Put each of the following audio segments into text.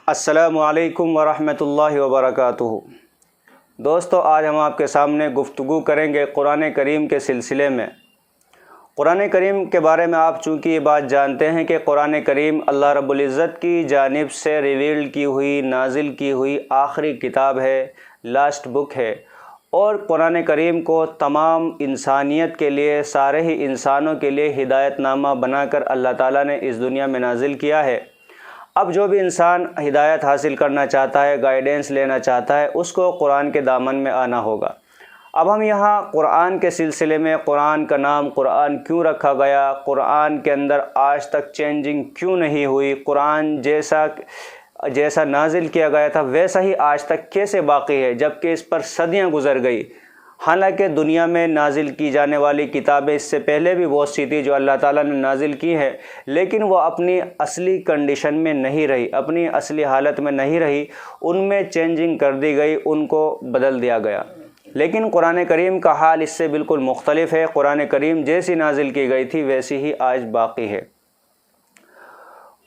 السلام علیکم ورحمۃ اللہ وبرکاتہ۔ دوستو، آج ہم آپ کے سامنے گفتگو کریں گے قرآن کریم کے سلسلے میں۔ قرآن کریم کے بارے میں آپ چونکہ یہ بات جانتے ہیں کہ قرآن کریم اللہ رب العزت کی جانب سے ریویل کی ہوئی، نازل کی ہوئی آخری کتاب ہے، لاسٹ بک ہے، اور قرآن کریم کو تمام انسانیت کے لیے، سارے ہی انسانوں کے لیے ہدایت نامہ بنا کر اللہ تعالیٰ نے اس دنیا میں نازل کیا ہے۔ اب جو بھی انسان ہدایت حاصل کرنا چاہتا ہے، گائیڈنس لینا چاہتا ہے، اس کو قرآن کے دامن میں آنا ہوگا۔ اب ہم یہاں قرآن کے سلسلے میں قرآن کا نام قرآن کیوں رکھا گیا، قرآن کے اندر آج تک چینجنگ کیوں نہیں ہوئی، قرآن جیسا نازل کیا گیا تھا ویسا ہی آج تک کیسے باقی ہے جبکہ اس پر صدیاں گزر گئی۔ حالانکہ دنیا میں نازل کی جانے والی کتابیں اس سے پہلے بھی بہت سی تھی جو اللہ تعالیٰ نے نازل کی ہیں، لیکن وہ اپنی اصلی کنڈیشن میں نہیں رہی، اپنی اصلی حالت میں نہیں رہی، ان میں چینجنگ کر دی گئی، ان کو بدل دیا گیا۔ لیکن قرآن کریم کا حال اس سے بالکل مختلف ہے۔ قرآن کریم جیسی نازل کی گئی تھی ویسی ہی آج باقی ہے۔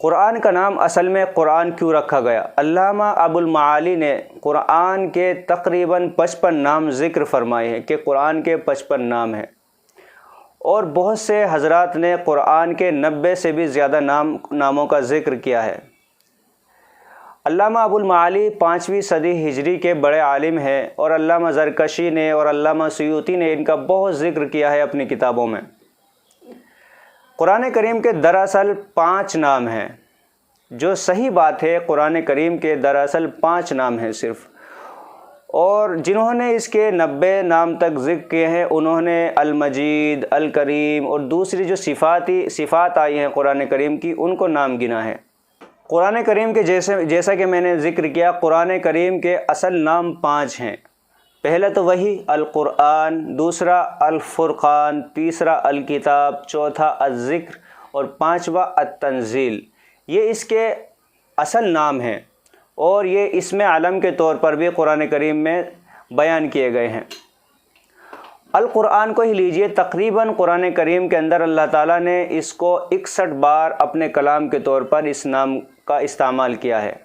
قرآن کا نام اصل میں قرآن کیوں رکھا گیا؟ علامہ ابو المعالی نے قرآن کے تقریباً 55 نام ذکر فرمائے ہیں کہ قرآن کے 55 نام ہیں، اور بہت سے حضرات نے قرآن کے 90 سے بھی زیادہ ناموں کا ذکر کیا ہے۔ علامہ ابو المعالی 5ویں صدی ہجری کے بڑے عالم ہیں، اور علامہ زرکشی نے اور علامہ سیوطی نے ان کا بہت ذکر کیا ہے اپنی کتابوں میں۔ قرآن کریم کے دراصل 5 نام ہیں، جو صحیح بات ہے۔ قرآن کریم کے دراصل 5 نام ہیں صرف، اور جنہوں نے اس کے 90 نام تک ذکر کیے ہیں انہوں نے المجید، الکریم اور دوسری جو صفات آئی ہیں قرآن کریم کی ان کو نام گنا ہے۔ قرآن کریم کے جیسا کہ میں نے ذکر کیا، قرآن کریم کے اصل نام 5 ہیں۔ پہلا تو وہی القرآن، دوسرا الفرقان، تیسرا الکتاب، چوتھا الذکر اور 5واں التنزیل۔ یہ اس کے اصل نام ہیں، اور یہ اسم علم کے طور پر بھی قرآن کریم میں بیان کیے گئے ہیں۔ القرآن کو ہی لیجئے، تقریباً قرآن کریم کے اندر اللہ تعالیٰ نے اس کو 61 بار اپنے کلام کے طور پر اس نام کا استعمال کیا ہے۔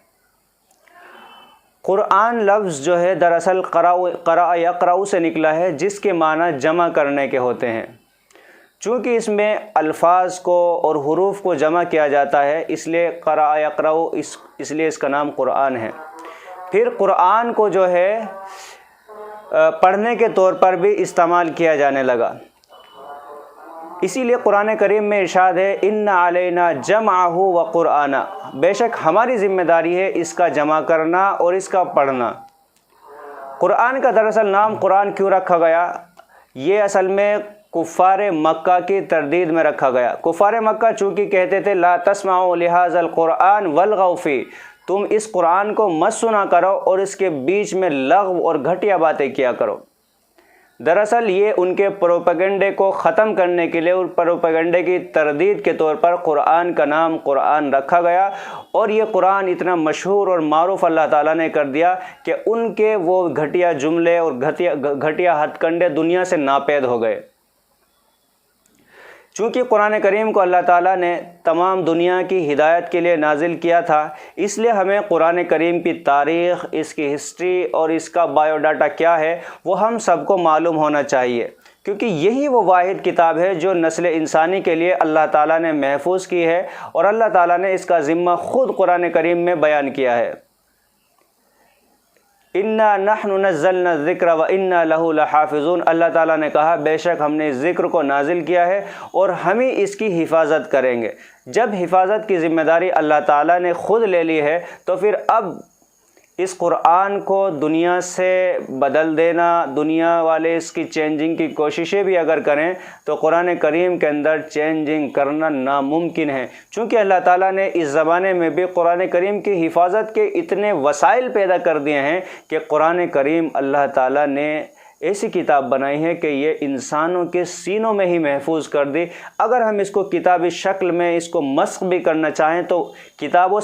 قرآن لفظ جو ہے دراصل قرأ یقرأ سے نکلا ہے، جس کے معنی جمع کرنے کے ہوتے ہیں۔ چونکہ اس میں الفاظ کو اور حروف کو جمع کیا جاتا ہے، اس لیے قرأ یقرأ اس لیے اس کا نام قرآن ہے۔ پھر قرآن کو جو ہے پڑھنے کے طور پر بھی استعمال کیا جانے لگا۔ اسی لیے قرآن کریم میں ارشاد ہے ان علینا جمعہ و قرآنہ، بے شک ہماری ذمہ داری ہے اس کا جمع کرنا اور اس کا پڑھنا۔ قرآن کا دراصل نام قرآن کیوں رکھا گیا؟ یہ اصل میں کفار مکہ کی تردید میں رکھا گیا۔ کفار مکہ چونکہ کہتے تھے لا تسمعوا لہذا القرآن والغوا فیہ، تم اس قرآن کو مت سنا کرو اور اس کے بیچ میں لغو اور گھٹیا باتیں کیا کرو۔ دراصل یہ ان کے پروپیگنڈے کو ختم کرنے کے لیے اور پروپیگنڈے کی تردید کے طور پر قرآن کا نام قرآن رکھا گیا، اور یہ قرآن اتنا مشہور اور معروف اللہ تعالیٰ نے کر دیا کہ ان کے وہ گھٹیا جملے اور گھٹیا ہتھ کنڈے دنیا سے ناپید ہو گئے۔ چونکہ قرآن کریم کو اللہ تعالیٰ نے تمام دنیا کی ہدایت کے لیے نازل کیا تھا، اس لیے ہمیں قرآن کریم کی تاریخ، اس کی ہسٹری اور اس کا بایو ڈاٹا کیا ہے وہ ہم سب کو معلوم ہونا چاہیے، کیونکہ یہی وہ واحد کتاب ہے جو نسل انسانی کے لیے اللہ تعالیٰ نے محفوظ کی ہے، اور اللہ تعالیٰ نے اس کا ذمہ خود قرآن کریم میں بیان کیا ہے۔ انا نحن نزلنا الذکر وانا لہ لحافظون، اللہ تعالیٰ نے کہا بے شک ہم نے ذکر کو نازل کیا ہے اور ہم ہی اس کی حفاظت کریں گے۔ جب حفاظت کی ذمہ داری اللہ تعالیٰ نے خود لے لی ہے تو پھر اب اس قرآن کو دنیا سے بدل دینا، دنیا والے اس کی چینجنگ کی کوششیں بھی اگر کریں تو قرآن کریم کے اندر چینجنگ کرنا ناممکن ہے، چونکہ اللہ تعالیٰ نے اس زمانے میں بھی قرآن کریم کی حفاظت کے اتنے وسائل پیدا کر دیے ہیں کہ قرآن کریم اللہ تعالیٰ نے ایسی کتاب بنائی ہے کہ یہ انسانوں کے سینوں میں ہی محفوظ کر دی۔ اگر ہم اس کو کتابی شکل میں اس کو مسخ بھی کرنا چاہیں تو کتابوں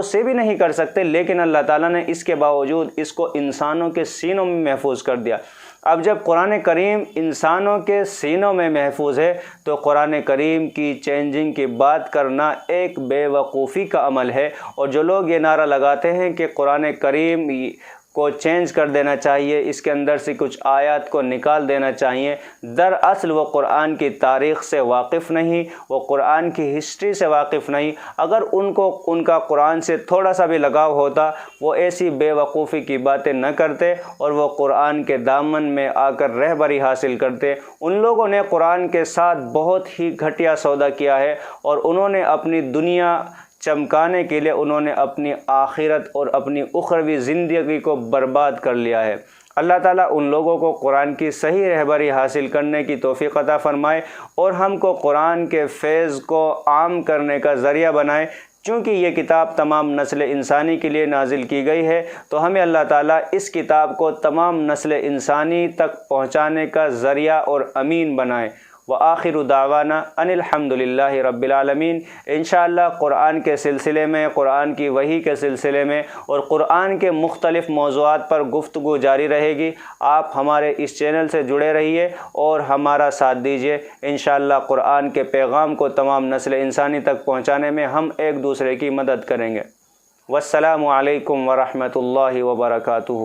سے بھی نہیں کر سکتے، لیکن اللہ تعالیٰ نے اس کے باوجود اس کو انسانوں کے سینوں میں محفوظ کر دیا۔ اب جب قرآن کریم انسانوں کے سینوں میں محفوظ ہے تو قرآن کریم کی چینجنگ کی بات کرنا ایک بے وقوفی کا عمل ہے۔ اور جو لوگ یہ نعرہ لگاتے ہیں کہ قرآن کریم کو چینج کر دینا چاہیے، اس کے اندر سے کچھ آیات کو نکال دینا چاہیے، دراصل وہ قرآن کی تاریخ سے واقف نہیں، وہ قرآن کی ہسٹری سے واقف نہیں۔ اگر ان کا قرآن سے تھوڑا سا بھی لگاؤ ہوتا، وہ ایسی بے وقوفی کی باتیں نہ کرتے اور وہ قرآن کے دامن میں آ کر رہبری حاصل کرتے۔ ان لوگوں نے قرآن کے ساتھ بہت ہی گھٹیا سودا کیا ہے اور انہوں نے اپنی دنیا چمکانے کے لیے انہوں نے اپنی آخرت اور اپنی اخروی زندگی کو برباد کر لیا ہے۔ اللہ تعالیٰ ان لوگوں کو قرآن کی صحیح رہبری حاصل کرنے کی توفیق عطا فرمائے اور ہم کو قرآن کے فیض کو عام کرنے کا ذریعہ بنائے۔ چونکہ یہ کتاب تمام نسل انسانی کے لیے نازل کی گئی ہے تو ہمیں اللہ تعالیٰ اس کتاب کو تمام نسل انسانی تک پہنچانے کا ذریعہ اور امین بنائے۔ وآخر دعوانا ان الحمد للہ رب العالمین۔ انشاءاللہ قرآن کے سلسلے میں، قرآن کی وحی کے سلسلے میں اور قرآن کے مختلف موضوعات پر گفتگو جاری رہے گی۔ آپ ہمارے اس چینل سے جڑے رہیے اور ہمارا ساتھ دیجیے۔ انشاءاللہ قرآن کے پیغام کو تمام نسل انسانی تک پہنچانے میں ہم ایک دوسرے کی مدد کریں گے۔ والسلام علیکم ورحمۃ اللہ وبرکاتہ۔